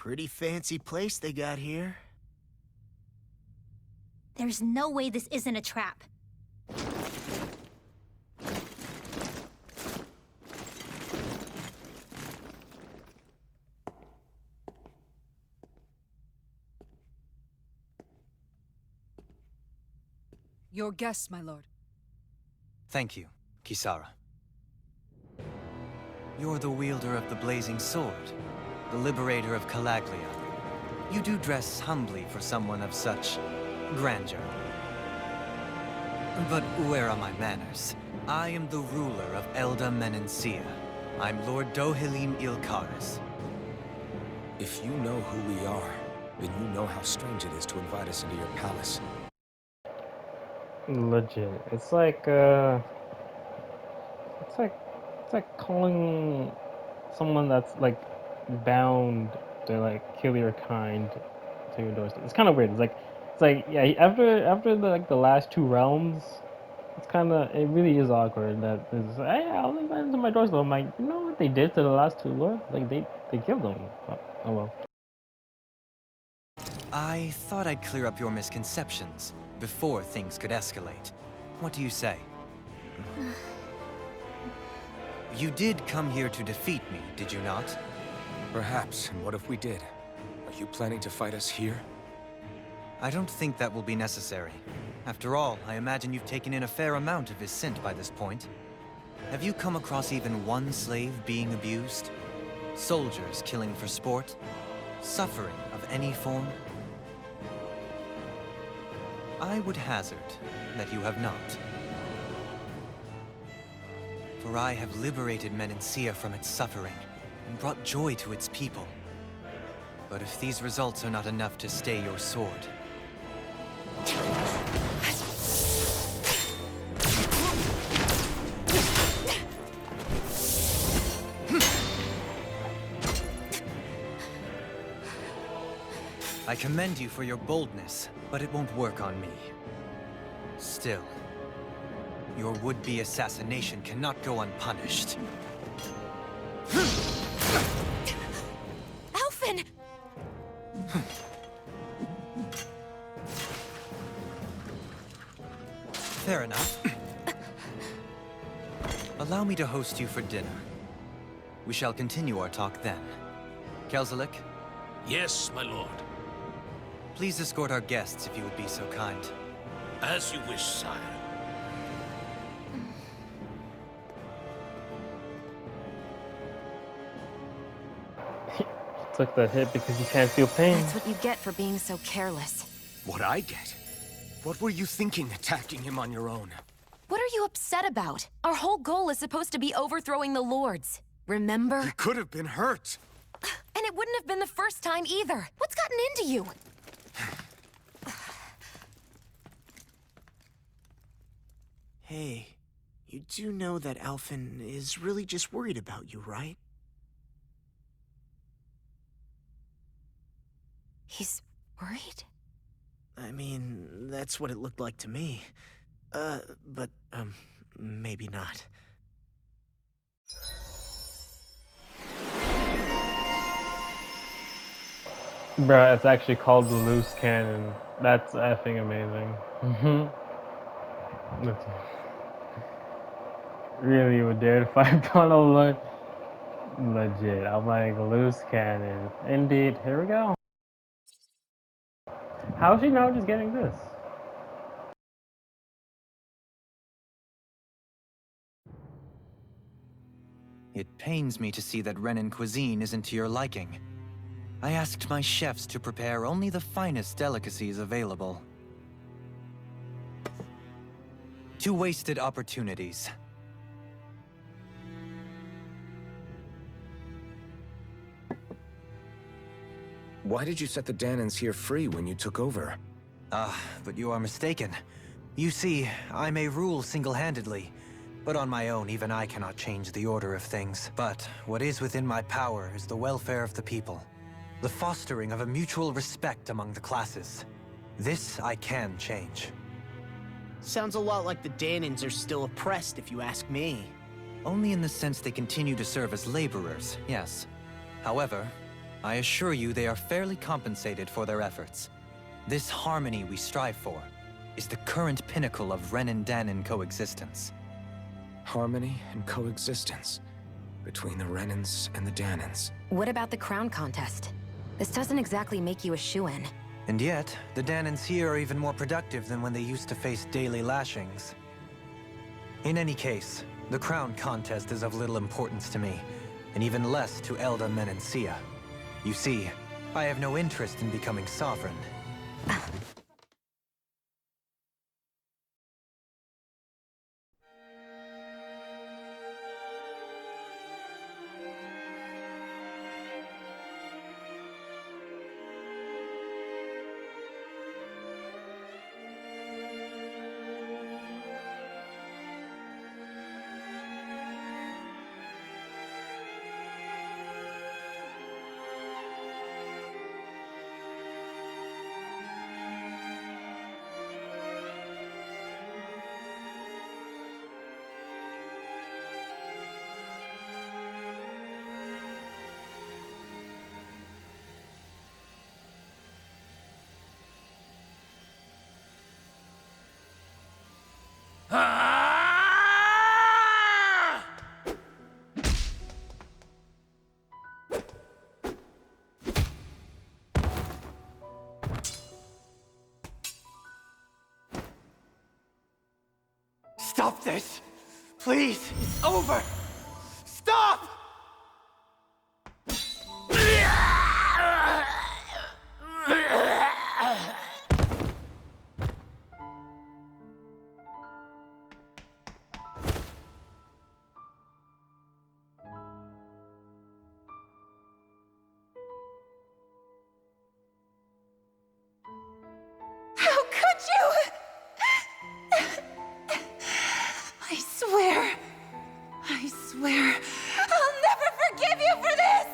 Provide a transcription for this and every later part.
Pretty fancy place they got here. There's no way this isn't a trap. Your guest, my lord. Thank you, Kisara. You're the wielder of the blazing sword, the liberator of Calaglia. You do dress humbly for someone of such grandeur. But where are my manners? I am the ruler of Elda Menencia. I'm Lord Dohalim Ilkaris. If you know who we are, then you know how strange it is to invite us into your palace. Legit. It's like calling someone that's like bound to like kill your kind to your doorstep. It's kind of weird. It's like yeah. After the last two realms, it really is awkward that it's hey, I'll invite them to my doorstep. I'm like, you know what they did to the last two lords? Like they killed them. Oh well. I thought I'd clear up your misconceptions before things could escalate. What do you say? You did come here to defeat me, did you not? Perhaps, and what if we did? Are you planning to fight us here? I don't think that will be necessary. After all, I imagine you've taken in a fair amount of his scent by this point. Have you come across even one slave being abused? Soldiers killing for sport? Suffering of any form? I would hazard that you have not. For I have liberated Menencia from its suffering and brought joy to its people. But if these results are not enough to stay your sword... I commend you for your boldness, but it won't work on me. Still, your would-be assassination cannot go unpunished. Alphen! Fair enough. Allow me to host you for dinner. We shall continue our talk then. Kelzelik? Yes, my lord. Please escort our guests if you would be so kind. As you wish, sire. Took the hit because you can't feel pain. That's what you get for being so careless. What I get? What were you thinking attacking him on your own? What are you upset about? Our whole goal is supposed to be overthrowing the lords. Remember? He could have been hurt. And it wouldn't have been the first time either. What's gotten into you? Hey, you do know that Alphen is really just worried about you, right? He's worried? I mean, that's what it looked like to me. But maybe not. Bruh, it's actually called the loose cannon. That's effing amazing. That's really would dare to fight on a legit. I'm like loose cannon. Indeed. Here we go. How is she now just getting this? It pains me to see that Renan cuisine isn't to your liking. I asked my chefs to prepare only the finest delicacies available. 2 wasted opportunities. Why did you set the Danans here free when you took over? But you are mistaken. You see, I may rule single-handedly, but on my own, even I cannot change the order of things. But what is within my power is the welfare of the people, the fostering of a mutual respect among the classes. This I can change. Sounds a lot like the Danans are still oppressed, if you ask me. Only in the sense they continue to serve as laborers, yes. However, I assure you they are fairly compensated for their efforts. This harmony we strive for is the current pinnacle of Ren and Danon coexistence. Harmony and coexistence between the Renans and the Danons. What about the crown contest? This doesn't exactly make you a shoo-in. And yet, the Danons here are even more productive than when they used to face daily lashings. In any case, the crown contest is of little importance to me, and even less to Elda Menencia. You see, I have no interest in becoming sovereign. Stop this! Please! It's over! Stop! How could you? I swear, I'll never forgive you for this!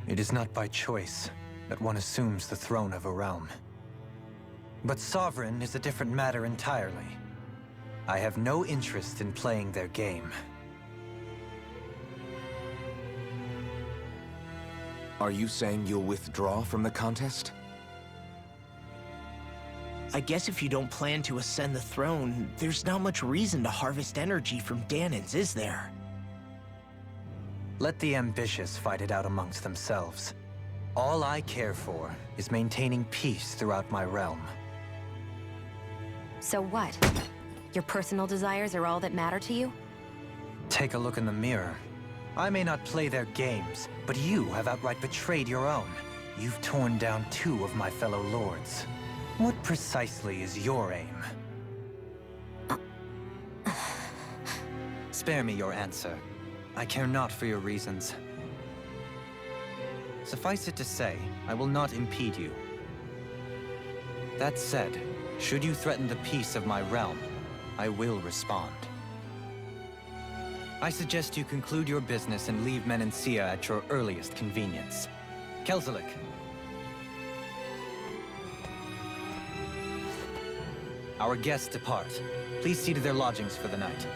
It is not by choice that one assumes the throne of a realm. But sovereign is a different matter entirely. I have no interest in playing their game. Are you saying you'll withdraw from the contest? I guess if you don't plan to ascend the throne, there's not much reason to harvest energy from Danons, is there? Let the ambitious fight it out amongst themselves. All I care for is maintaining peace throughout my realm. So what? Your personal desires are all that matter to you? Take a look in the mirror. I may not play their games, but you have outright betrayed your own. You've torn down 2 of my fellow lords. What precisely is your aim? Spare me your answer. I care not for your reasons. Suffice it to say, I will not impede you. That said, should you threaten the peace of my realm, I will respond. I suggest you conclude your business and leave Menencia at your earliest convenience. Kelzelik. Our guests depart. Please see to their lodgings for the night.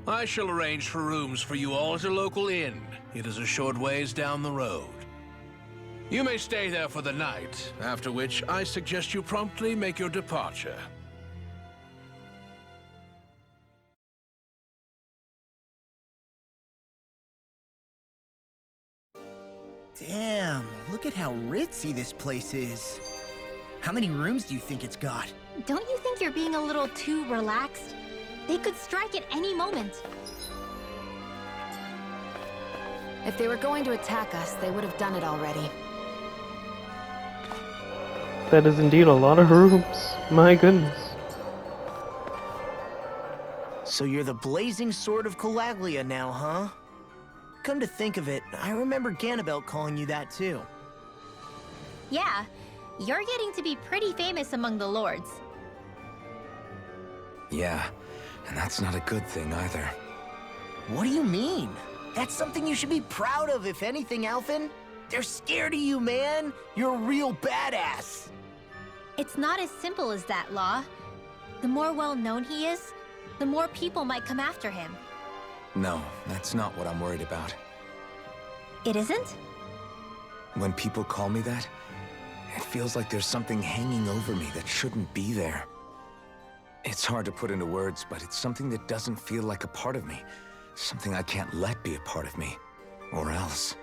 I shall arrange for rooms for you all at a local inn. It is a short ways down the road. You may stay there for the night, after which I suggest you promptly make your departure. Damn, look at how ritzy this place is. How many rooms do you think it's got? Don't you think you're being a little too relaxed? They could strike at any moment. If they were going to attack us, they would have done it already. That is indeed a lot of rooms. My goodness. So you're the blazing sword of Calaglia now, huh? Come to think of it, I remember Ganabelt calling you that too. Yeah, you're getting to be pretty famous among the lords. Yeah, and that's not a good thing either. What do you mean? That's something you should be proud of, if anything, Alphen. They're scared of you, man. You're a real badass. It's not as simple as that, Law. The more well-known he is, the more people might come after him. No, that's not what I'm worried about. It isn't? When people call me that, it feels like there's something hanging over me that shouldn't be there. It's hard to put into words, but it's something that doesn't feel like a part of me. Something I can't let be a part of me. Or else.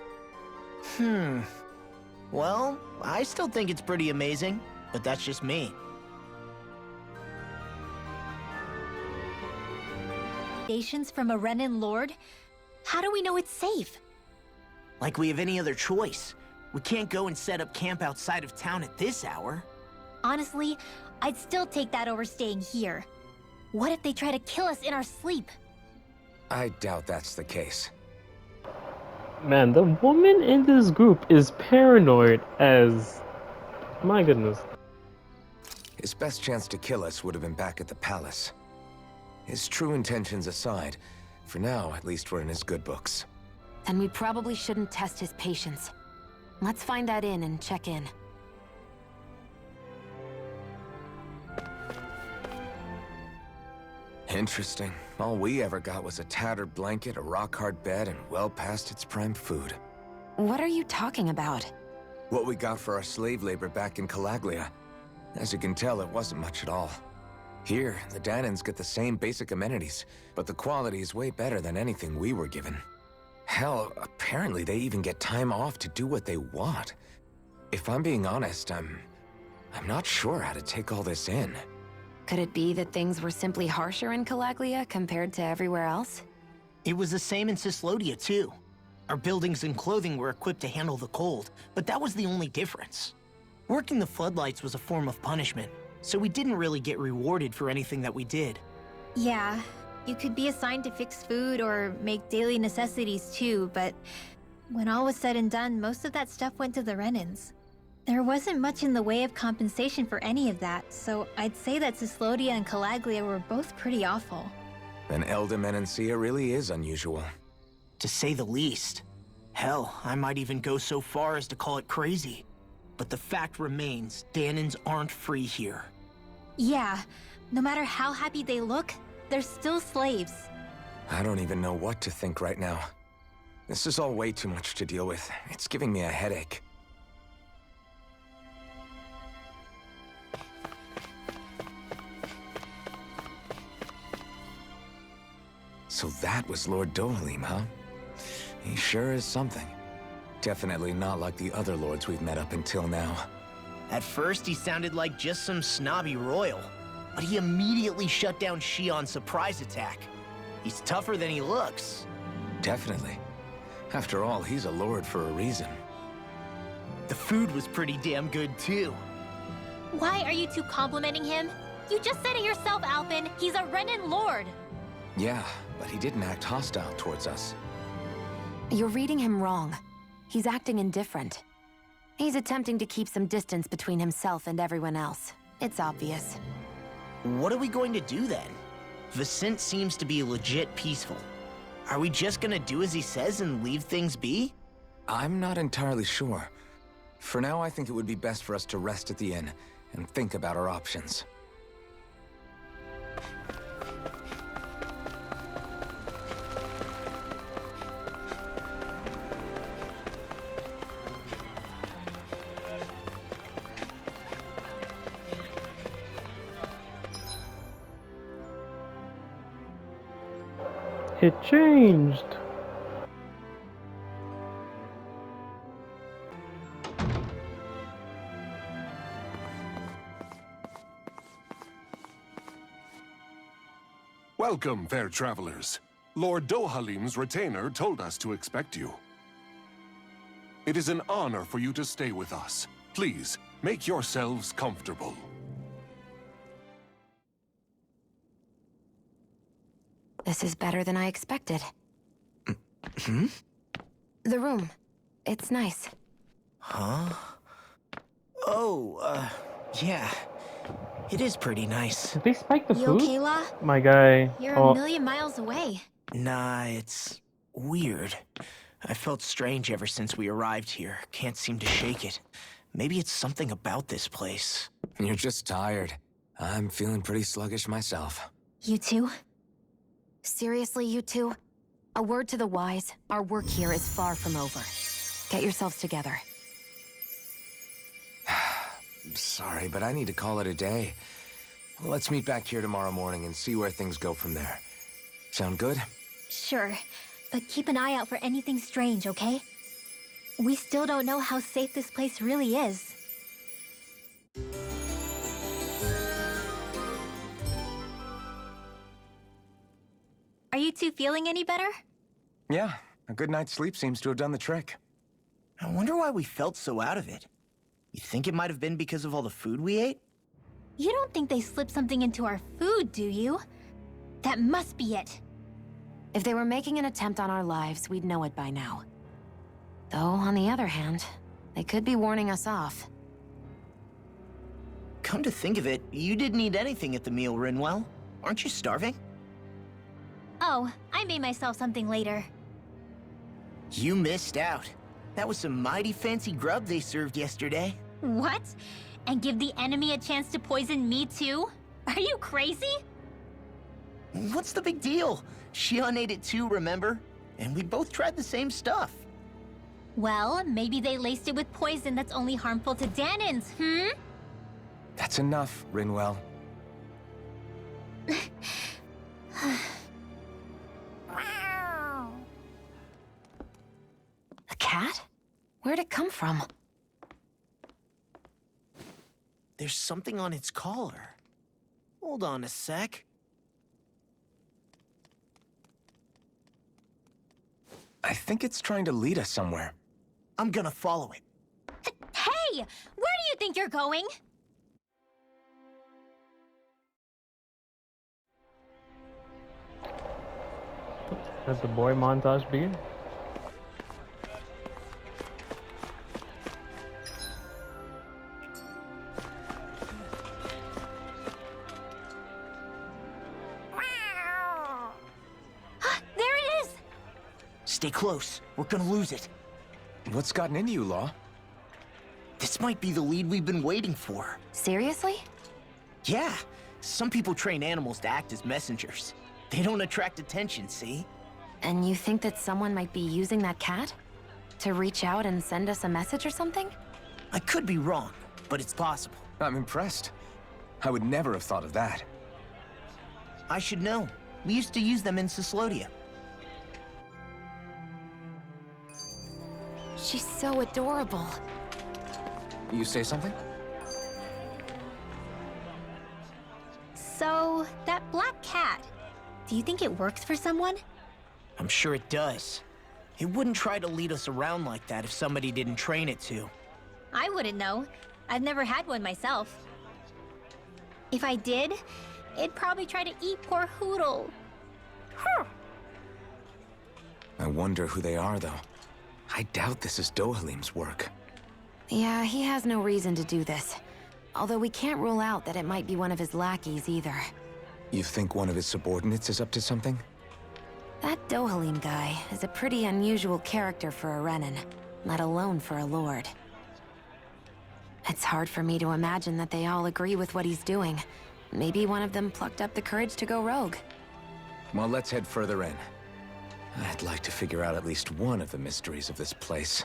Well, I still think it's pretty amazing, but that's just me. Nations from a Renan lord? How do we know it's safe? Like we have any other choice. We can't go and set up camp outside of town at this hour. Honestly, I'd still take that over staying here. What if they try to kill us in our sleep? I doubt that's the case. Man, the woman in this group is paranoid as... My goodness. His best chance to kill us would have been back at the palace. His true intentions aside, for now, at least we're in his good books. Then we probably shouldn't test his patience. Let's find that inn and check in. Interesting. All we ever got was a tattered blanket, a rock-hard bed, and well past its prime food. What are you talking about? What we got for our slave labor back in Calaglia. As you can tell, it wasn't much at all. Here, the Danans get the same basic amenities, but the quality is way better than anything we were given. Hell, apparently they even get time off to do what they want. If I'm being honest, I'm not sure how to take all this in. Could it be that things were simply harsher in Calaglia compared to everywhere else? It was the same in Cyslodia, too. Our buildings and clothing were equipped to handle the cold, but that was the only difference. Working the floodlights was a form of punishment, so we didn't really get rewarded for anything that we did. Yeah, you could be assigned to fix food or make daily necessities too, but when all was said and done, most of that stuff went to the Renans. There wasn't much in the way of compensation for any of that, so I'd say that Cyslodia and Calaglia were both pretty awful. Then Elda Menancia really is unusual. To say the least. Hell, I might even go so far as to call it crazy. But the fact remains, Danans aren't free here. Yeah, no matter how happy they look, they're still slaves. I don't even know what to think right now. This is all way too much to deal with. It's giving me a headache. So that was Lord Dohalim, huh? He sure is something. Definitely not like the other lords we've met up until now. At first, he sounded like just some snobby royal, but he immediately shut down Shion's surprise attack. He's tougher than he looks. Definitely. After all, he's a lord for a reason. The food was pretty damn good, too. Why are you two complimenting him? You just said it yourself, Alphen. He's a Renan lord. Yeah, but he didn't act hostile towards us. You're reading him wrong. He's acting indifferent. He's attempting to keep some distance between himself and everyone else. It's obvious. What are we going to do then? Vicent seems to be legit peaceful. Are we just gonna do as he says and leave things be? I'm not entirely sure. For now, I think it would be best for us to rest at the inn and think about our options. It changed. Welcome, fair travelers. Lord Dohalim's retainer told us to expect you. It is an honor for you to stay with us. Please, make yourselves comfortable. This is better than I expected. The room. It's nice. Huh? Yeah. It is pretty nice. Did they spike the You food? okay, La? My guy. You're Oh, a million miles away. Nah, it's weird. I felt strange ever since we arrived here. Can't seem to shake it. Maybe it's something about this place. You're just tired. I'm feeling pretty sluggish myself. You too? Seriously, you two? A word to the wise, our work here is far from over. Get yourselves together. Sorry, but I need to call it a day. Let's meet back here tomorrow morning and see where things go from there. Sound good? Sure, but keep an eye out for anything strange, okay? We still don't know how safe this place really is. Are you two feeling any better? Yeah, a good night's sleep seems to have done the trick. I wonder why we felt so out of it. You think it might have been because of all the food we ate? You don't think they slipped something into our food, do you? That must be it. If they were making an attempt on our lives, we'd know it by now. Though, on the other hand, they could be warning us off. Come to think of it, you didn't eat anything at the meal, Rinwell. Aren't you starving? Oh, I made myself something later. You missed out. That was some mighty fancy grub they served yesterday. What? And give the enemy a chance to poison me too? Are you crazy? What's the big deal? Shion ate it too, remember? And we both tried the same stuff. Well, maybe they laced it with poison that's only harmful to Danins, hmm? That's enough, Rinwell. A cat? Where'd it come from? There's something on its collar. Hold on a sec. I think it's trying to lead us somewhere. I'm gonna follow it. Hey! Where do you think you're going? let the boy montage begin. There it is! Stay close. We're gonna lose it. What's gotten into you, Law? This might be the lead we've been waiting for. Seriously? Yeah. Some people train animals to act as messengers. They don't attract attention, see? And you think that someone might be using that cat? To reach out and send us a message or something? I could be wrong, but it's possible. I'm impressed. I would never have thought of that. I should know. We used to use them in Cyslodia. She's so adorable. You say something? So, that black cat, do you think it works for someone? I'm sure it does. It wouldn't try to lead us around like that if somebody didn't train it to. I wouldn't know. I've never had one myself. If I did, it'd probably try to eat poor Hootle. I wonder who they are, though. I doubt this is Dohalim's work. Yeah, he has no reason to do this. Although we can't rule out that it might be one of his lackeys either. You think one of his subordinates is up to something? That Dohalim guy is a pretty unusual character for a Renan, let alone for a lord. It's hard for me to imagine that they all agree with what he's doing. Maybe one of them plucked up the courage to go rogue. Well, let's head further in. I'd like to figure out at least one of the mysteries of this place.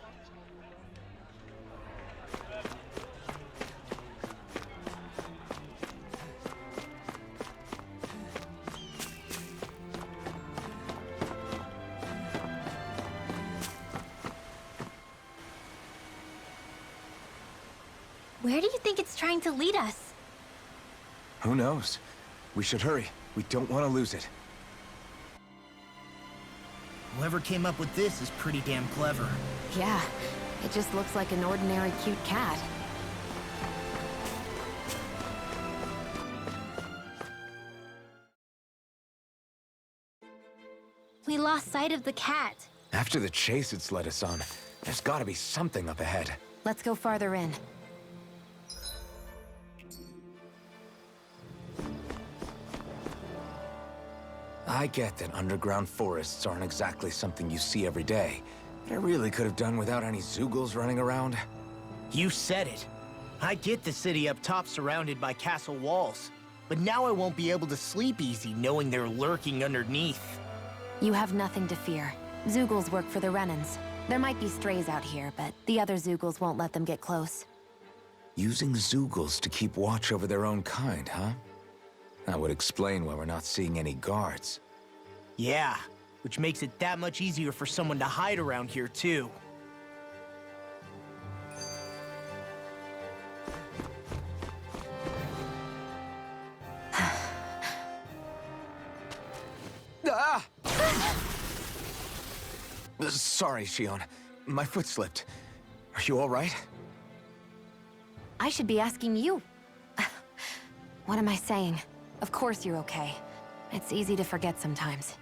Where do you think it's trying to lead us? Who knows? We should hurry. We don't want to lose it. Whoever came up with this is pretty damn clever. Yeah, it just looks like an ordinary cute cat. We lost sight of the cat. After the chase it's led us on, there's gotta be something up ahead. Let's go farther in. I get that underground forests aren't exactly something you see every day, but I really could have done without any Zeugles running around. You said it. I get the city up top surrounded by castle walls, but now I won't be able to sleep easy knowing they're lurking underneath. You have nothing to fear. Zeugles work for the Renans. There might be strays out here, but the other Zeugles won't let them get close. Using Zeugles to keep watch over their own kind, huh? That would explain why we're not seeing any guards. Yeah, which makes it that much easier for someone to hide around here, too. Ah! Sorry, Shion. My foot slipped. Are you all right? I should be asking you. What am I saying? Of course you're okay. It's easy to forget sometimes.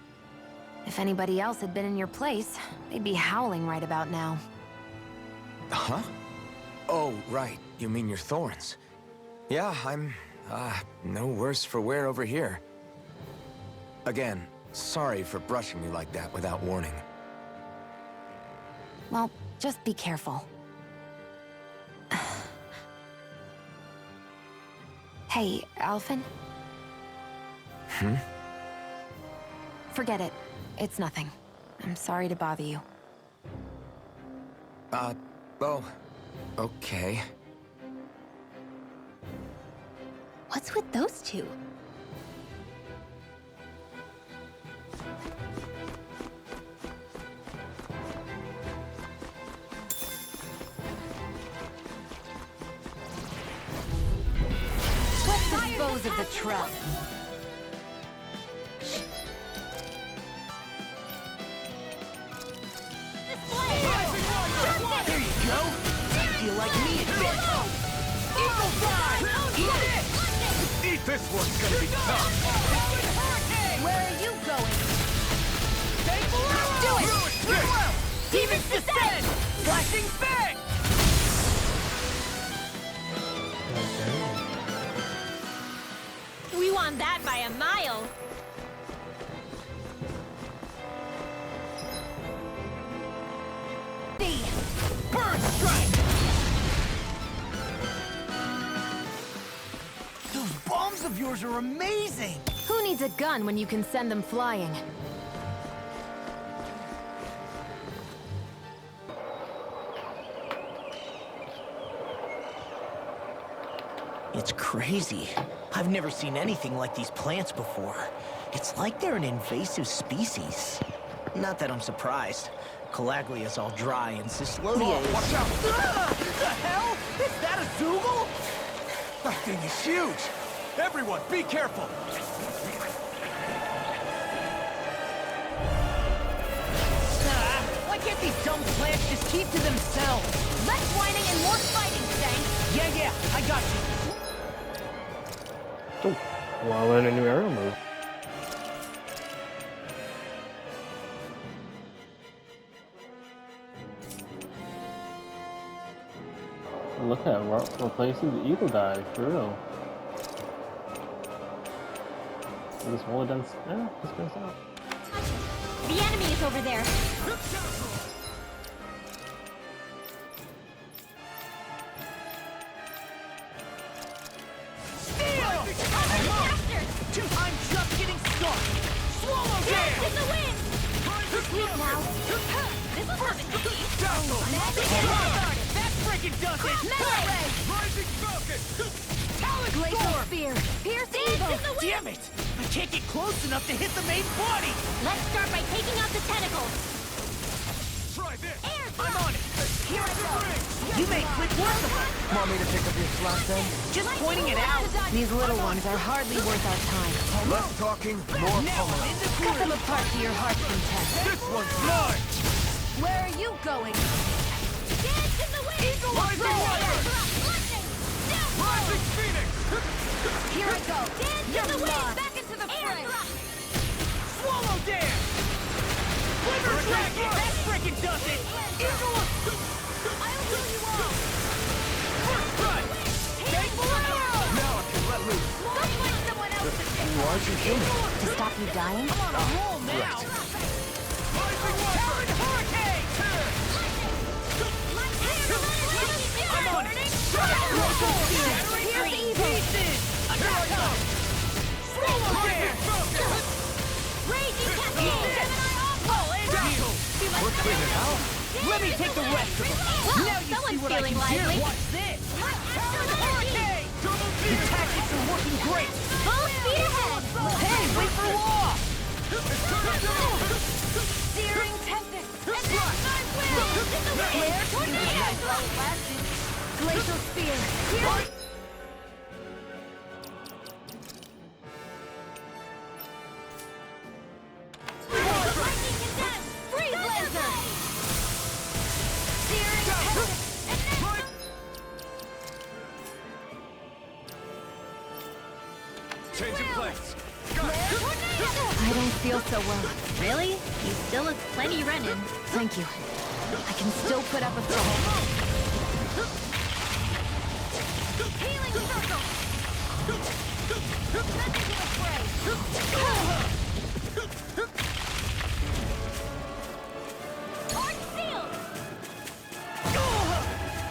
If anybody else had been in your place, they'd be howling right about now. Huh? Oh, right. You mean your thorns. Yeah, I'm, no worse for wear over here. Again, sorry for brushing me like that without warning. Well, just be careful. Hey, Alphen? Hmm? Forget it. It's nothing. I'm sorry to bother you. Oh, okay. What's with those two? Let's dispose of the trap. There you go! Feel like me a bit! Eagle Fly! Eat it! Eat this one's gonna be tough! Where are you going? Do it! Demons descend! Flashing Fang! We won that by a mile. Bird strike! Those bombs of yours are amazing! Who needs a gun when you can send them flying? It's crazy. I've never seen anything like these plants before. It's like they're an invasive species. Not that I'm surprised. Calaglia's all dry and Cyslodia is... Watch out! The hell? Is that a Zeugle? That thing is huge! Everyone, be careful! Why can't these dumb plants just keep to themselves? Less whining and more fighting, Stank. Yeah, I got you. Oh, well, I learned a new arrow move. Look at replacing the eagle dive, for real. This wall done. Yeah, this goes out. The enemy is over there. I'm just getting started! Swallow Dance in the wind! Now. This was nothing to see. That freaking does it! Melee! Rising Falcon! Talon Glacial Storm! Spear! Pierce Dance Evil! in the wind! Damn it! I can't get close enough to hit the main body! Let's start by taking out the tentacles. Try this! Air I'm drop! on it! Here I go! You made quick work of it! Want me to pick up your slack then? Just pointing it out! These little ones are hardly worth our time. Less talking, more Now pummeling. I'm in the Cut them groove! apart to your heart's content. This one's mine! Where are you going? Dance in the wind! Eagle of Air Fire! drop! Lightning! Down! Rising Phoenix! Here I go. Dance in the wind! Back into the fray! Swallow Dance! Flicker Dragon! That freaking does it! Eagle of... I'll heal you all! First strike! Take arrow! Now I can let loose. Don't find someone else's What? why'd you kill me? To stop you dying? Let me take the rest of them. Now you see what I can do. Watch this. The tactics are working great. Full speed ahead! Hey, wait for law. Searing tempest! And then my will! Air tornado! Glacial spear! Here! Lightning condemned! Freeze laser! Searing tempest! And then... Change of place. I don't feel so well. Really? You still look plenty running. Thank you. I can still put up a fight. Healing circle! Message in the fray! Arch sealed!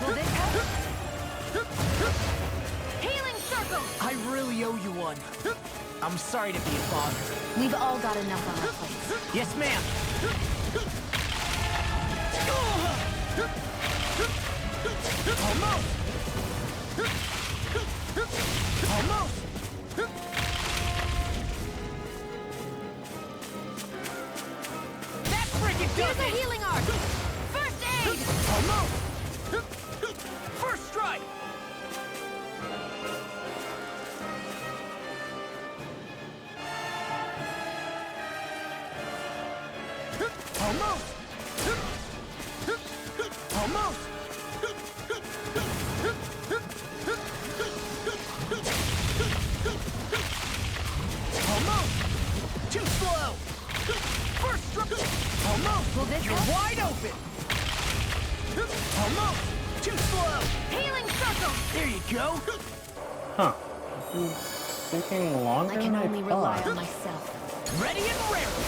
Will this help? Healing circle! I really owe you one. I'm sorry to be a bother. We've all got enough on our plates. Yes, ma'am. Almost. Almost. That freaking does Here's a it. healing arc! First aid! Almost. First strike. Almost. Almost. Almost. Too slow. First strike. Almost. Will this You're help? wide open. Almost. Too slow. Healing circle! There you go. Huh. This is taking longer I can than I only rely thought. on myself. Ready and raring.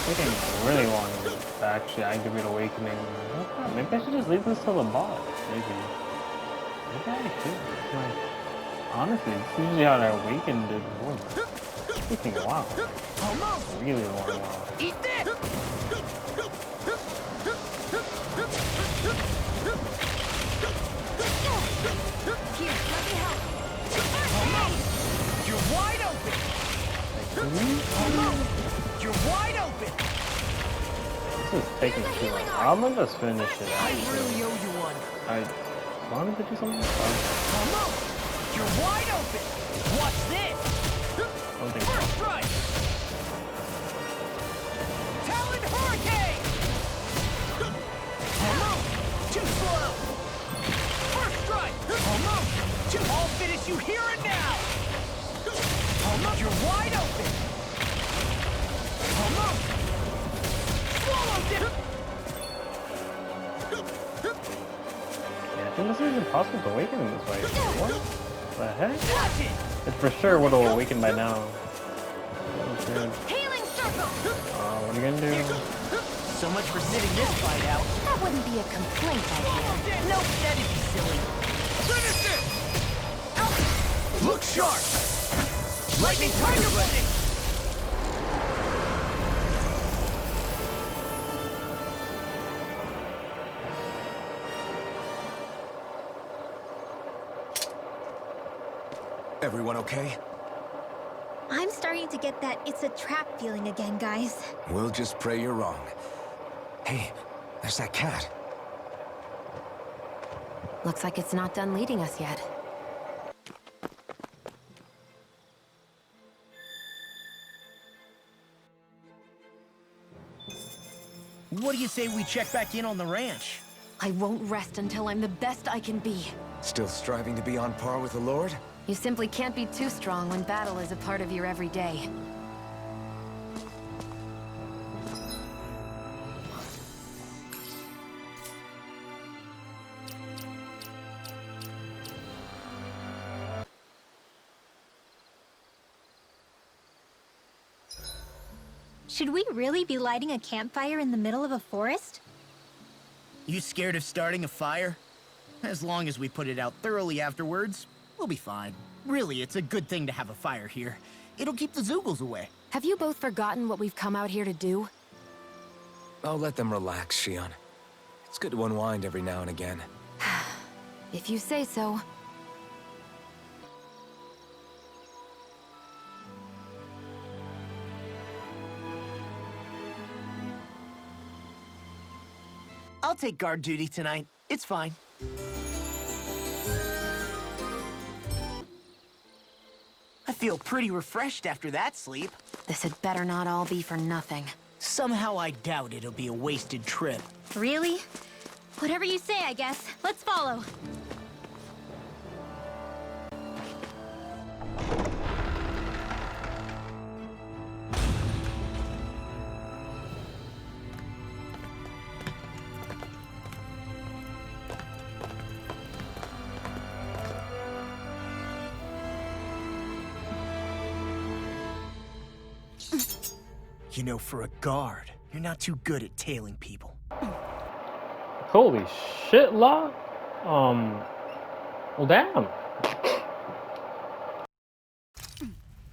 Taking really long to actually activate awakening. Maybe I should just leave this till the boss. Maybe. Maybe I should. Like, honestly, it's usually how I awakened it before. It's taking a while. Almost. Really long while. Eat this. Here, let me help! Almost. You're wide open. Almost. You're wide open. This is taking too long. I'm gonna just finish it. I Actually. really owe you one. I wanted to do something. Almost. You're wide open. Watch this. Something. First strike. Talon Hurricane. Almost. Too slow. First strike. Almost. I'll finish you here and now. Almost. You're wide open. Almost. Swallow dip. Yeah, I think this is impossible to awaken in this way. What the heck? Watch it. It for sure would have awakened by now. Oh, shit. Healing circle! What are you gonna do? So much for sitting this fight out. That wouldn't be a complaint, I hear. Nope, that'd be silly. Finish it! Look sharp! Lightning Tiger ready! Everyone okay? I'm starting to get that it's a trap feeling again, guys. We'll just pray you're wrong. Hey, there's that cat. Looks like it's not done leading us yet. What do you say we check back in on the ranch? I won't rest until I'm the best I can be. Still striving to be on par with the Lord? You simply can't be too strong when battle is a part of your everyday. Should we really be lighting a campfire in the middle of a forest? You scared of starting a fire? As long as we put it out thoroughly afterwards, we'll be fine. Really, it's a good thing to have a fire here. It'll keep the Zoogles away. Have you both forgotten what we've come out here to do? I'll let them relax, Shion. It's good to unwind every now and again. If you say so. I'll take guard duty tonight. It's fine. I feel pretty refreshed after that sleep. This had better not all be for nothing. Somehow I doubt it'll be a wasted trip. Really? Whatever you say, I guess. Let's follow. You know, for a guard, you're not too good at tailing people. Holy shit, Law. Well, damn.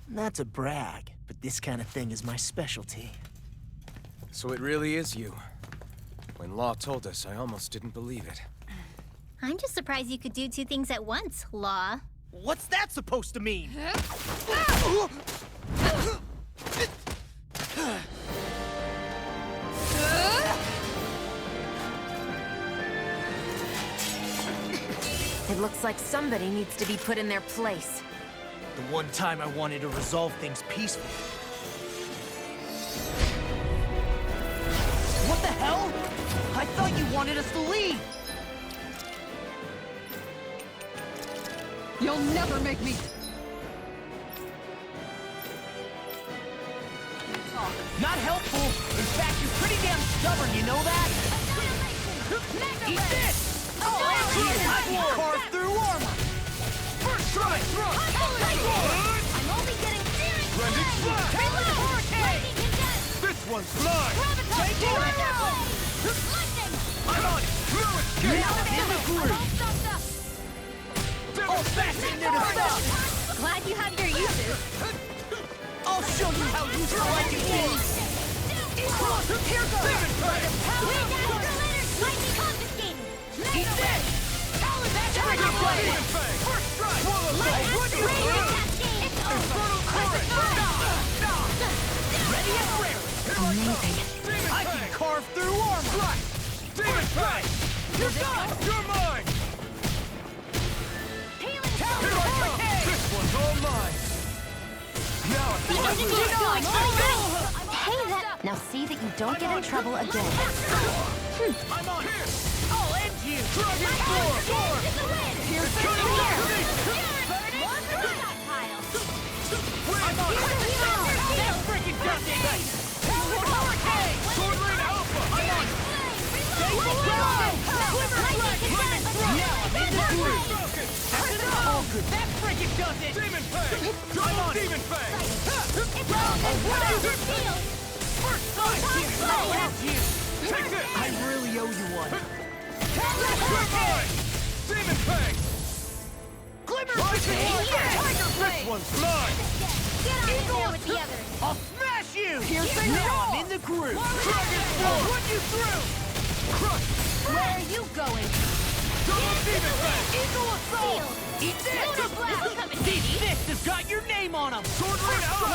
Not to brag, but this kind of thing is my specialty. So it really is you. When Law told us, I almost didn't believe it. I'm just surprised you could do two things at once, Law. What's that supposed to mean? It looks like somebody needs to be put in their place. The one time I wanted to resolve things peacefully. What the hell? I thought you wanted us to leave! You'll never make me... Not helpful! In fact, you're pretty damn stubborn, you know that? Eat this! I can carve through armor! First strike! I'm only getting Rending slash! This one's mine! Take it! I'm on it! Now in the groove! All fastened into stuff! Glad you have your uses. I'll show you how useful I can be! Here goes! Lightning confiscated! Eat this! That's freaking good! First strike! Ready and rare! Amazing. I can carve through armor! Demon Fang! You're done! You're mine! Here I come! This one's all mine! Now I can Hey, that... Now see that you don't get in trouble again. I'm on here! I'll end you! Dragon Form! Here's the I'm on here! That freaking does it! Sword Lane Alpha! I'm on it! Now I'm in the groove! That's enough! All good! That freaking does it! Demon Fang! I'm on Demon Fang! First time! I'll end you! Take this! I really owe you one. You're mine! Demon Fang! Glimmer! This one's mine! Get out of there with the others! I'll smash you! Now I'm in the groove! Dragon Ball! Run you through! Crush! Where are you going? Double Demon Fang! Eagle Assault! Eat this! Lunar Blast! These fists have got your name on them! Sword Lane Alpha!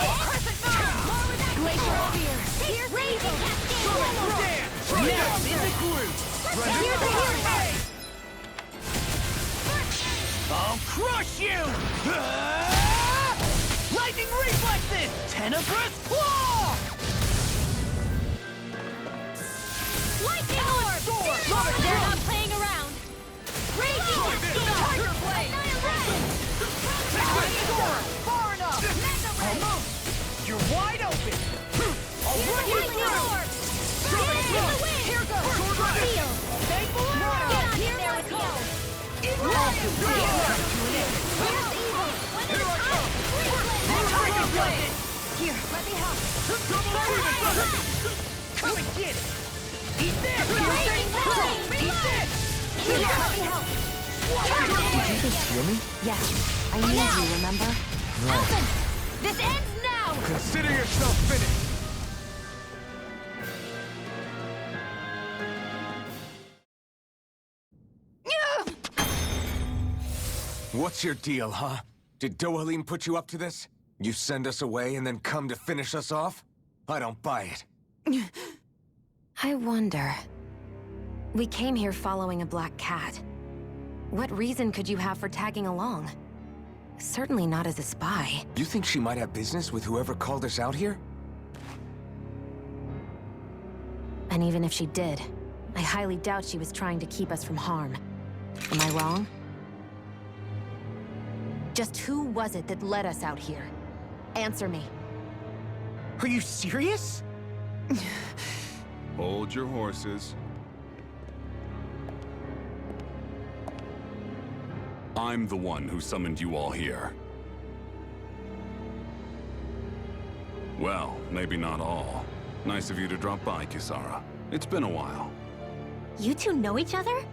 Glacier over here! Here's Raven Cascade! Now I'm in the groove! Here's the hurricane! I'll crush you! Lightning reflexes! Tenebrous claw! Lightning orb! They're not playing around! Raging Cascade! Tiger Blade! Far enough! Almost! You're wide open! I'll run you through! Here goes! Seal! Stay below! Get out there with the elves! Here's evil! When Here it's I time! come! Freaking blade! Here, let me help. Come and get it! Eat this! Eat this! Here, let me help. Did you just heal me? Yes, I need you, remember? Elton, this ends now! Consider yourself finished! What's your deal, huh? Did Dohalim put you up to this? You send us away and then come to finish us off? I don't buy it. I wonder. We came here following a black cat. What reason could you have for tagging along? Certainly not as a spy. You think she might have business with whoever called us out here? And even if she did, I highly doubt she was trying to keep us from harm. Am I wrong? Just who was it that led us out here? Answer me. Are you serious? Hold your horses. I'm the one who summoned you all here. Well, maybe not all. Nice of you to drop by, Kisara. It's been a while. You two know each other?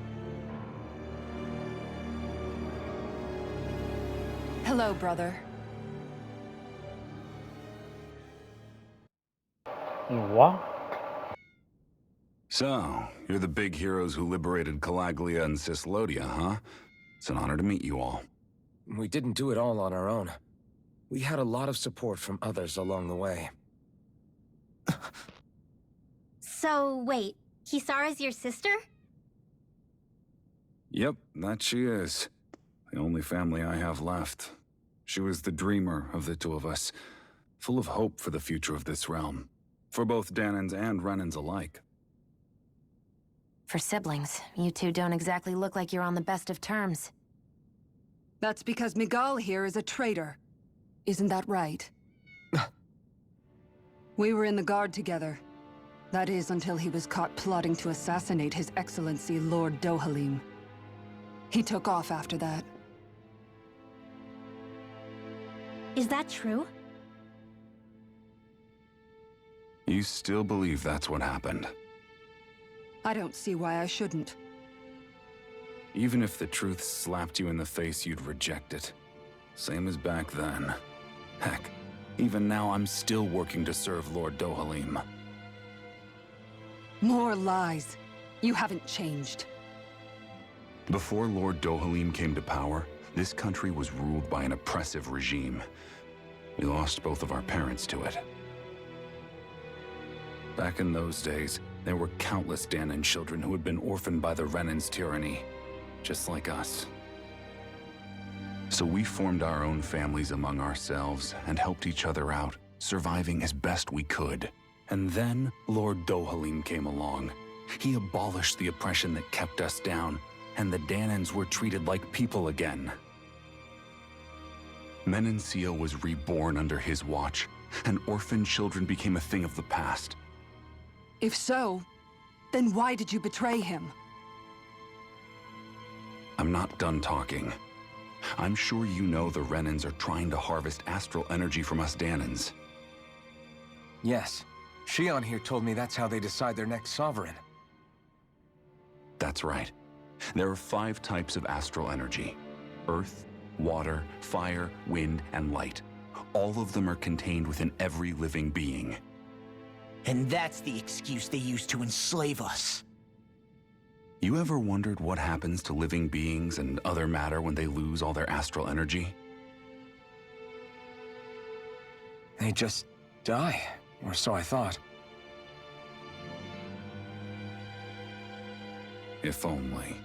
Hello, brother. What? So, you're the big heroes who liberated Calaglia and Cislodia, huh? It's an honor to meet you all. We didn't do it all on our own. We had a lot of support from others along the way. So, wait, Kisara's your sister? Yep, that she is. The only family I have left. She was the dreamer of the two of us, full of hope for the future of this realm. For both Dahnans and Renans alike. For siblings, you two don't exactly look like you're on the best of terms. That's because Miguel here is a traitor. Isn't that right? We were in the Guard together. That is, until he was caught plotting to assassinate His Excellency Lord Dohalim. He took off after that. Is that true? You still believe that's what happened? I don't see why I shouldn't. Even if the truth slapped you in the face, you'd reject it. Same as back then. Heck, even now I'm still working to serve Lord Dohalim. More lies. You haven't changed. Before Lord Dohalim came to power, this country was ruled by an oppressive regime. We lost both of our parents to it. Back in those days, there were countless Dahnan children who had been orphaned by the Renan's tyranny, just like us. So we formed our own families among ourselves and helped each other out, surviving as best we could. And then Lord Dohalim came along. He abolished the oppression that kept us down, and the Dahnans were treated like people again. Menancia was reborn under his watch, and orphaned children became a thing of the past. If so, then why did you betray him? I'm not done talking. I'm sure you know the Renans are trying to harvest astral energy from us Dahnans. Yes. Shion here told me that's how they decide their next sovereign. That's right. There are 5 types of astral energy. Earth, water, fire, wind, and light. All of them are contained within every living being. And that's the excuse they use to enslave us. You ever wondered what happens to living beings and other matter when they lose all their astral energy? They just die, or so I thought. If only.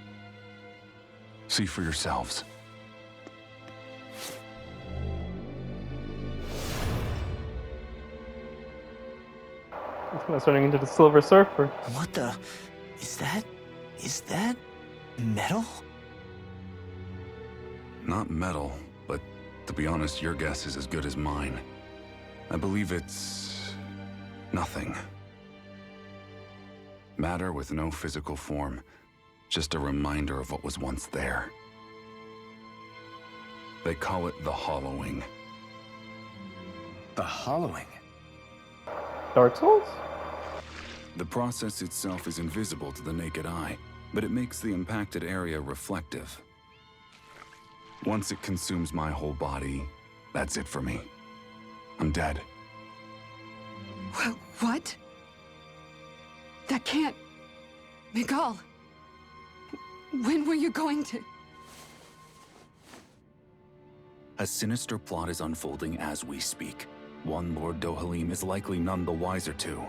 See for yourselves. It's kind of turning into the Silver Surfer. What the? Is that metal? Not metal, but to be honest, your guess is as good as mine. I believe it's nothing. Matter with no physical form, just a reminder of what was once there. They call it the Hollowing. The hollowing. Dark Souls? The process itself is invisible to the naked eye, but it makes the impacted area reflective. Once it consumes my whole body, that's it for me. I'm dead. What? That can't... Miguel. When were you going to... A sinister plot is unfolding as we speak. One Lord Dohalim is likely none the wiser to.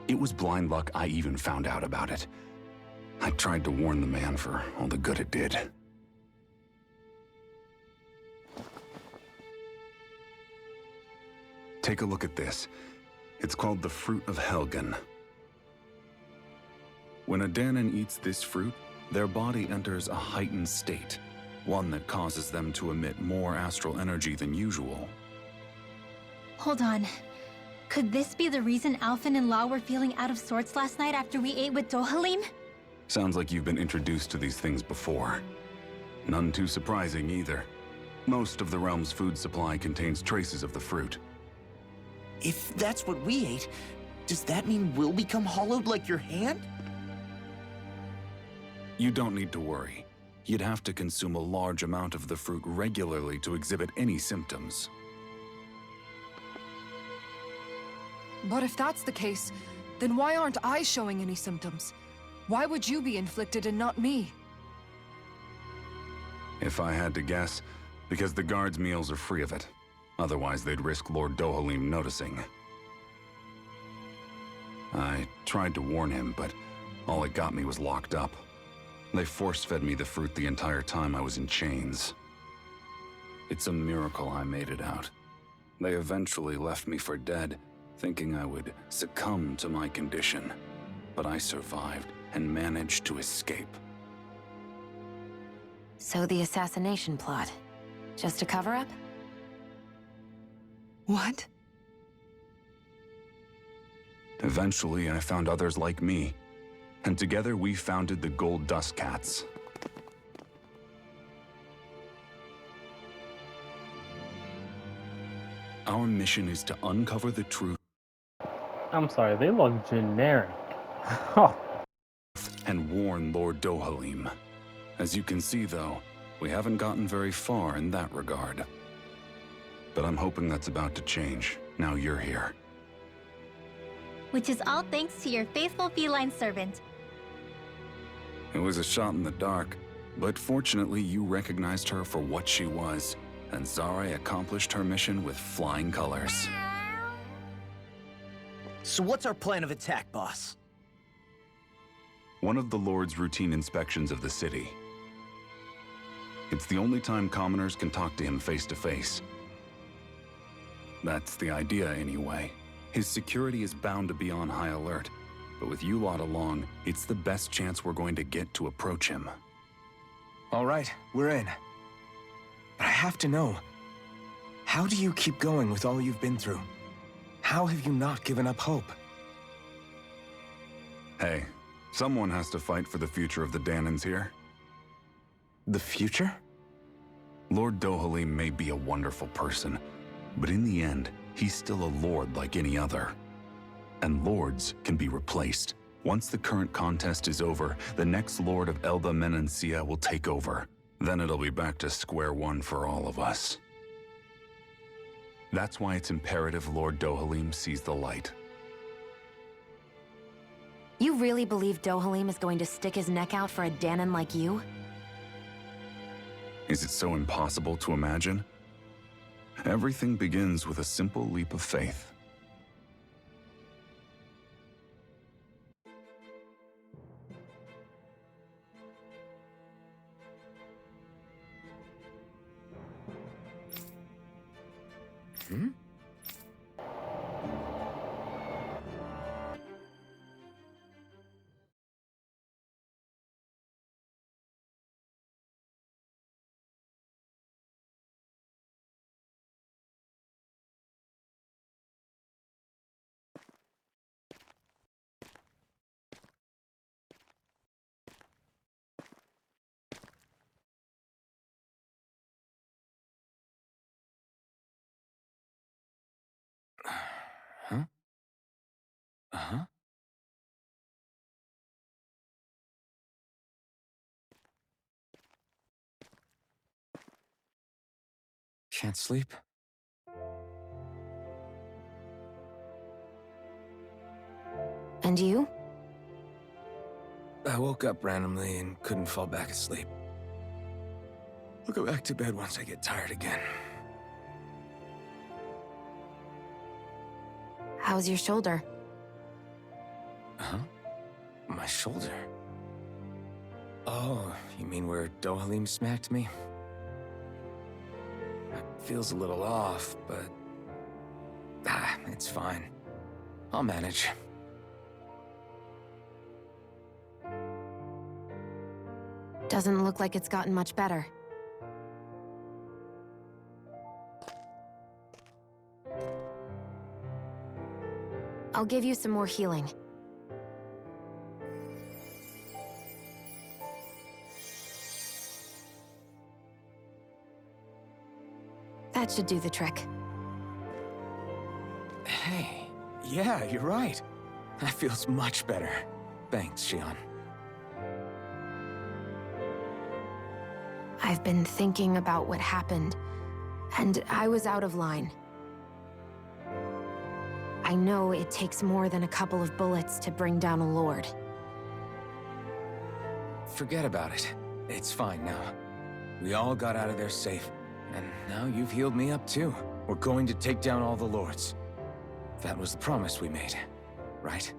It was blind luck I even found out about it. I tried to warn the man for all the good it did. Take a look at this. It's called the Fruit of Helgen. When a Dahnan eats this fruit, their body enters a heightened state, one that causes them to emit more astral energy than usual. Hold on. Could this be the reason Alphen and Law were feeling out of sorts last night after we ate with Dohalim? Sounds like you've been introduced to these things before. None too surprising either. Most of the realm's food supply contains traces of the fruit. If that's what we ate, does that mean we'll become hollowed like your hand? You don't need to worry. You'd have to consume a large amount of the fruit regularly to exhibit any symptoms. But if that's the case, then why aren't I showing any symptoms? Why would you be inflicted and not me? If I had to guess, because the guards' meals are free of it. Otherwise, they'd risk Lord Dohalim noticing. I tried to warn him, but all it got me was locked up. They force-fed me the fruit the entire time I was in chains. It's a miracle I made it out. They eventually left me for dead, thinking I would succumb to my condition. But I survived and managed to escape. So the assassination plot, just a cover-up? What? Eventually, I found others like me, and together we founded the Gold Dust Cats. Our mission is to uncover the truth. I'm sorry, they look generic. And warn Lord Dohalim. As you can see, though, we haven't gotten very far in that regard. But I'm hoping that's about to change, now you're here. Which is all thanks to your faithful feline servant. It was a shot in the dark, but fortunately you recognized her for what she was, and Zare accomplished her mission with flying colors. So what's our plan of attack, boss? One of the Lord's routine inspections of the city. It's the only time commoners can talk to him face to face. That's the idea, anyway. His security is bound to be on high alert, but with you lot along, it's the best chance we're going to get to approach him. All right, we're in. But I have to know, how do you keep going with all you've been through? How have you not given up hope? Hey, someone has to fight for the future of the Dahnans here. The future? Lord Dohalim may be a wonderful person, but in the end, he's still a lord like any other. And lords can be replaced. Once the current contest is over, the next lord of Elba Menancia will take over. Then it'll be back to square one for all of us. That's why it's imperative Lord Dohalim sees the light. You really believe Dohalim is going to stick his neck out for a Dahnan like you? Is it so impossible to imagine? Everything begins with a simple leap of faith. Huh? Uh-huh. Can't sleep? And you? I woke up randomly and couldn't fall back asleep. I'll go back to bed once I get tired again. How's your shoulder? Huh? My shoulder? Oh, you mean where Dohalim smacked me? It feels a little off, but... it's fine. I'll manage. Doesn't look like it's gotten much better. I'll give you some more healing. That should do the trick. Hey, yeah, you're right. That feels much better. Thanks, Xion. I've been thinking about what happened, and I was out of line. I know it takes more than a couple of bullets to bring down a lord. Forget about it. It's fine now. We all got out of there safe, and now you've healed me up too. We're going to take down all the lords. That was the promise we made, right?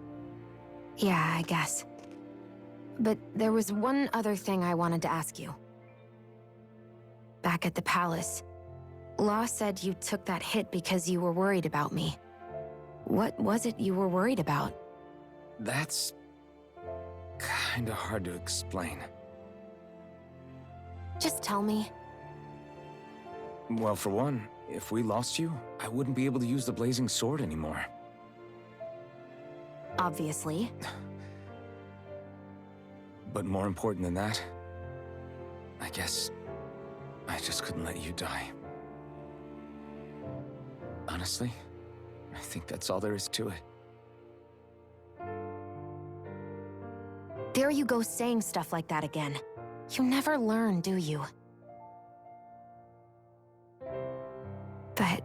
Yeah, I guess. But there was one other thing I wanted to ask you. Back at the palace, Law said you took that hit because you were worried about me. What was it you were worried about? That's... kinda hard to explain. Just tell me. Well, for one, if we lost you, I wouldn't be able to use the blazing sword anymore. Obviously. But more important than that, I guess I just couldn't let you die. Honestly, I think that's all there is to it. There you go saying stuff like that again. You never learn, do you? But...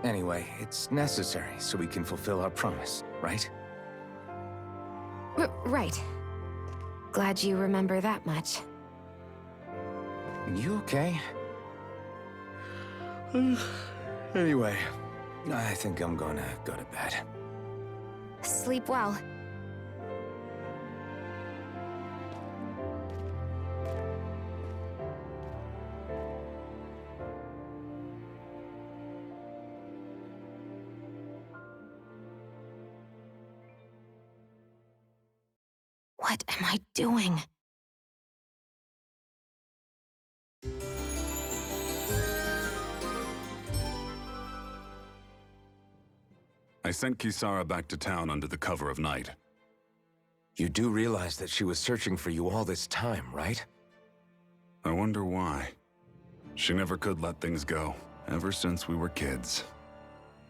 Anyway, it's necessary so we can fulfill our promise, right? Right. Glad you remember that much. You okay? Anyway, I think I'm gonna go to bed. Sleep well. What am I doing? I sent Kisara back to town under the cover of night. You do realize that she was searching for you all this time, right? I wonder why. She never could let things go, ever since we were kids.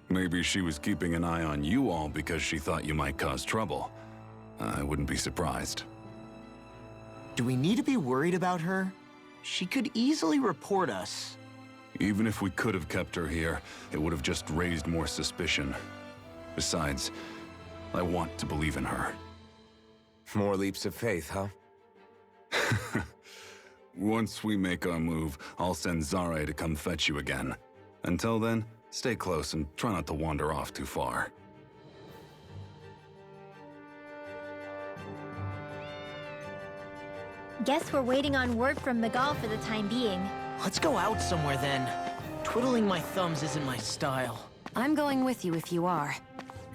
Maybe she was keeping an eye on you all because she thought you might cause trouble. I wouldn't be surprised. Do we need to be worried about her? She could easily report us. Even if we could have kept her here, it would have just raised more suspicion. Besides, I want to believe in her. More leaps of faith, huh? Once we make our move, I'll send Zare to come fetch you again. Until then, stay close and try not to wander off too far. Guess we're waiting on word from Miguel for the time being. Let's go out somewhere then. Twiddling my thumbs isn't my style. I'm going with you if you are.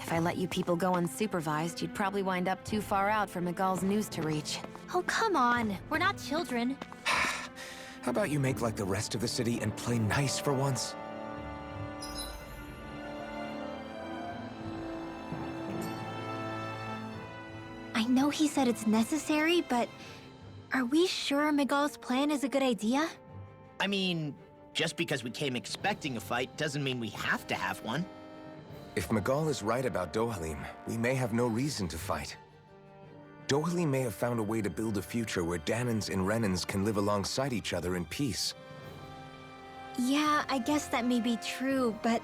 If I let you people go unsupervised, you'd probably wind up too far out for Miguel's news to reach. Oh, come on. We're not children. How about you make like the rest of the city and play nice for once? he said it's necessary, but are we sure Miguel's plan is a good idea? I mean, just because we came expecting a fight doesn't mean we have to have one. If Miguel is right about Dohalim, we may have no reason to fight. Dohalim may have found a way to build a future where Dahnans and Renans can live alongside each other in peace. Yeah, I guess that may be true, but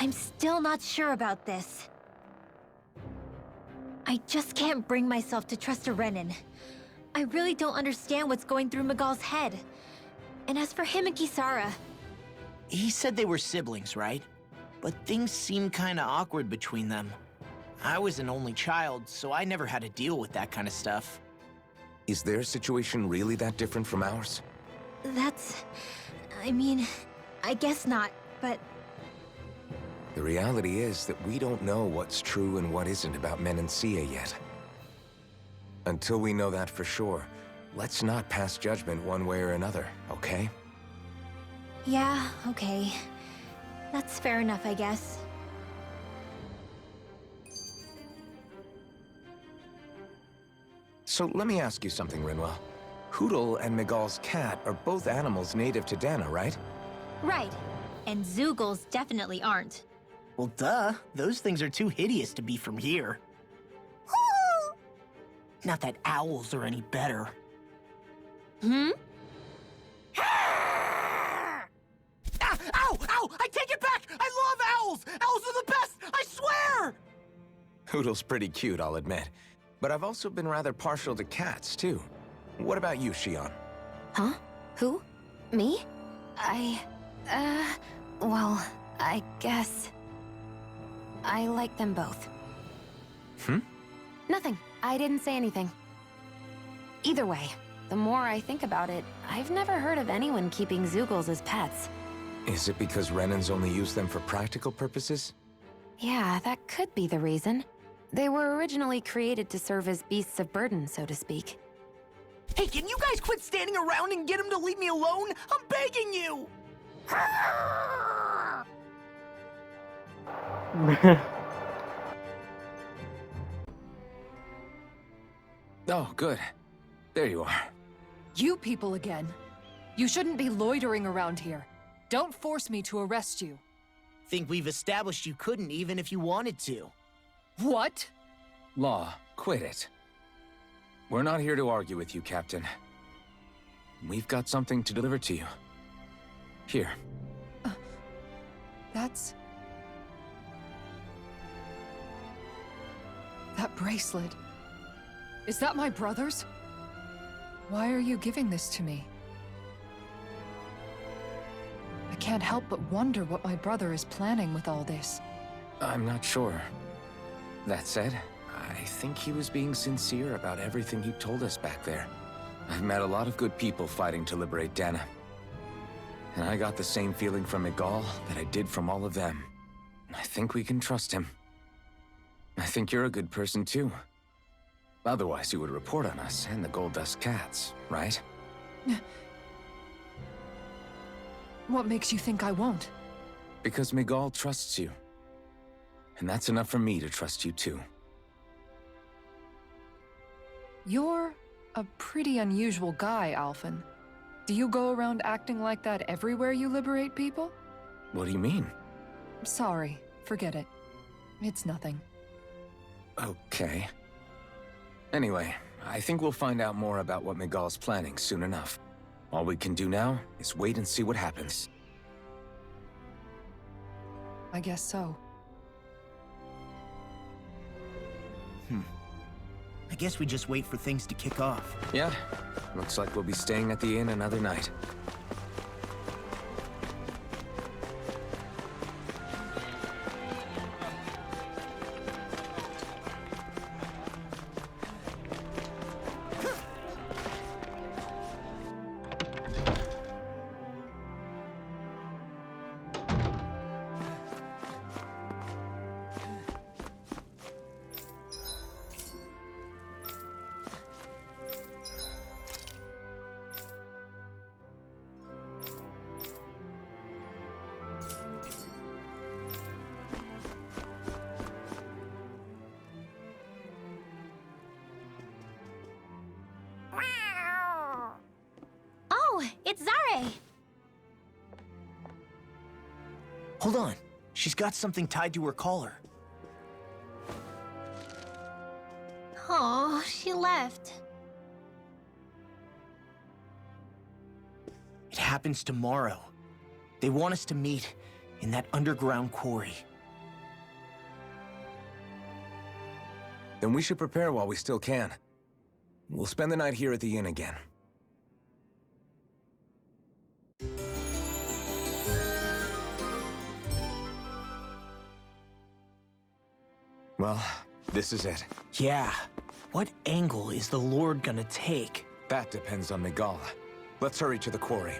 I'm still not sure about this. I just can't bring myself to trust a Renan. I really don't understand what's going through Miguel's head. And as for him and Kisara... He said they were siblings, right? But things seem kinda awkward between them. I was an only child, so I never had to deal with that kind of stuff. Is their situation really that different from ours? That's... I mean, I guess not, but... The reality is that we don't know what's true and what isn't about Menancia yet. Until we know that for sure, let's not pass judgment one way or another, okay? Yeah, okay. That's fair enough, I guess. So let me ask you something, Rinwell. Hootle and Miguel's cat are both animals native to Dahna, right? Right. And Zoogles definitely aren't. Well, duh. Those things are too hideous to be from here. Not that owls are any better. Hmm? Ah! Ow! Ow! I take it back! I love owls! Owls are the best! I swear! Hootle's pretty cute, I'll admit. But I've also been rather partial to cats, too. What about you, Shion? Huh? Who? Me? Well, I guess... I like them both. Nothing. I didn't say anything. Either way, the more I think about it, I've never heard of anyone keeping Zoogles as pets. Is it because Renans only use them for practical purposes? Yeah, that could be the reason. They were originally created to serve as beasts of burden, so to speak. Hey, can you guys quit standing around and get him to leave me alone? I'm begging you! Oh, good. There you are. You people again. You shouldn't be loitering around here. Don't force me to arrest you. Think we've established you couldn't even if you wanted to. What? Law, quit it. We're not here to argue with you, Captain. We've got something to deliver to you. Here. That's... That bracelet. Is that my brother's? Why are you giving this to me? I can't help but wonder what my brother is planning with all this. I'm not sure. That said, I think he was being sincere about everything he told us back there. I've met a lot of good people fighting to liberate Dahna. And I got the same feeling from Miguel that I did from all of them. I think we can trust him. I think you're a good person too. Otherwise you would report on us and the Gold Dust Cats, right? What makes you think I won't? Because Miguel trusts you. And that's enough for me to trust you too. You're a pretty unusual guy, Alphen. Do you go around acting like that everywhere you liberate people? What do you mean? Sorry, forget it. It's nothing. Okay. Anyway, I think we'll find out more about what Miguel's planning soon enough. All we can do now is wait and see what happens. I guess so. I guess we just wait for things to kick off. Yeah, looks like we'll be staying at the inn another night. Hold on. She's got something tied to her collar. Oh, she left. It happens tomorrow. They want us to meet in that underground quarry. Then we should prepare while we still can. We'll spend the night here at the inn again. Well, this is it. Yeah. What angle is the Lord gonna take? That depends on Migala. Let's hurry to the quarry.